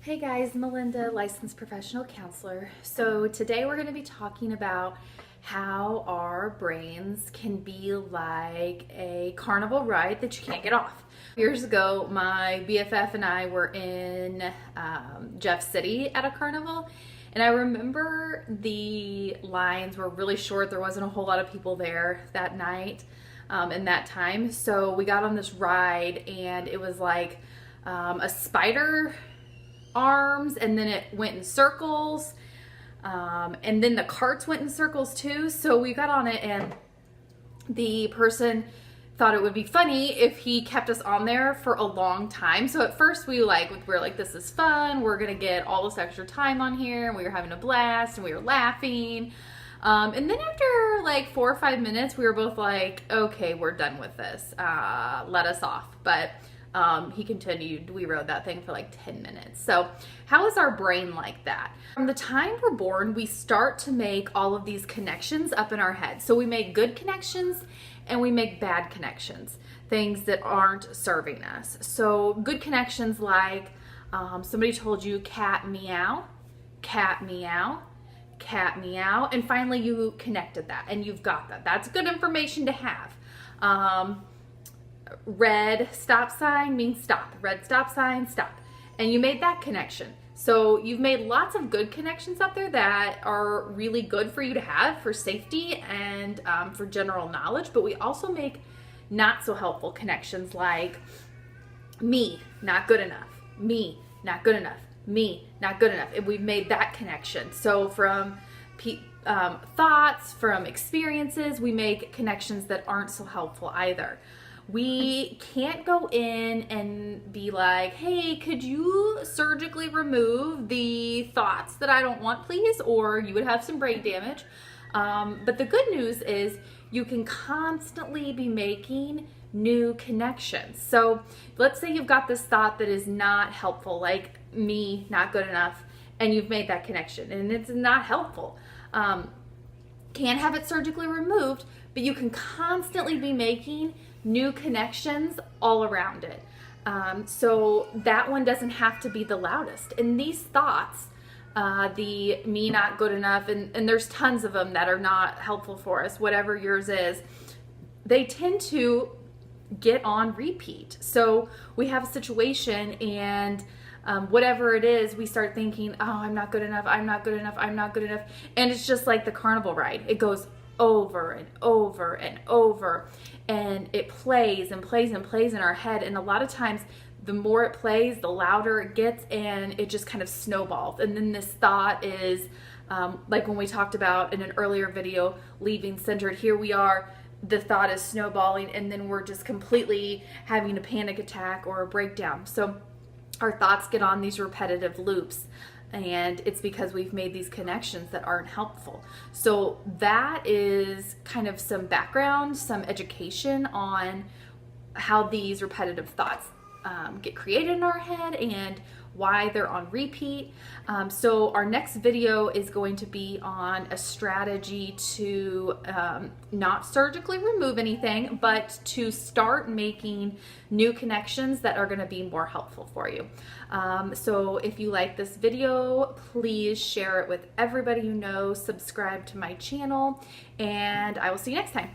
Hey guys, Melinda, licensed professional counselor. So today we're going to be talking about how our brains can be like a carnival ride that you can't get off. Years ago, my BFF and I were in Jeff City at a carnival, and I remember the lines were really short. There wasn't a whole lot of people there that night and that time. So we got on this ride, and it was like a spider arms, and then it went in circles, and then the carts went in circles too. So we got on it, and the person thought it would be funny if he kept us on there for a long time. So at first we were like, this is fun, we're gonna get all this extra time on here, and we were having a blast and we were laughing, and then after like 4 or 5 minutes we were both like, okay, we're done with this, let us off. But he continued. We rode that thing for like 10 minutes. So how is our brain like that? From the time we're born, we start to make all of these connections up in our head. So we make good connections and we make bad connections, things that aren't serving us. So good connections like somebody told you cat meow, cat meow, cat meow, and finally you connected that and you've got that. That's good information to have. Red stop sign means stop. Red stop sign, stop. And you made that connection. So you've made lots of good connections up there that are really good for you to have for safety and for general knowledge. But we also make not so helpful connections like me, not good enough. Me, not good enough. Me, not good enough. And we've made that connection. So from thoughts, from experiences, we make connections that aren't so helpful either. We can't go in and be like, hey, could you surgically remove the thoughts that I don't want, please? Or you would have some brain damage. But the good news is you can constantly be making new connections. So let's say you've got this thought that is not helpful, like me, not good enough, and you've made that connection and it's not helpful. Can't have it surgically removed, but you can constantly be making new connections all around it. So that one doesn't have to be the loudest. And these thoughts, the me not good enough, and there's tons of them that are not helpful for us, whatever yours is, they tend to get on repeat. So we have a situation and whatever it is, we start thinking, oh, I'm not good enough, I'm not good enough, I'm not good enough. And it's just like the carnival ride. It goes over and over and over, and it plays and plays and plays in our head. And a lot of times the more it plays, the louder it gets, and it just kind of snowballs. And then this thought is like when we talked about in an earlier video, leaving centered, here we are, the thought is snowballing, and then we're just completely having a panic attack or a breakdown. So our thoughts get on these repetitive loops, and it's because we've made these connections that aren't helpful. So that is kind of some background, some education on how these repetitive thoughts get created in our head and why they're on repeat. So our next video is going to be on a strategy to not surgically remove anything, but to start making new connections that are going to be more helpful for you. So if you like this video, please share it with everybody you know, subscribe to my channel, and I will see you next time.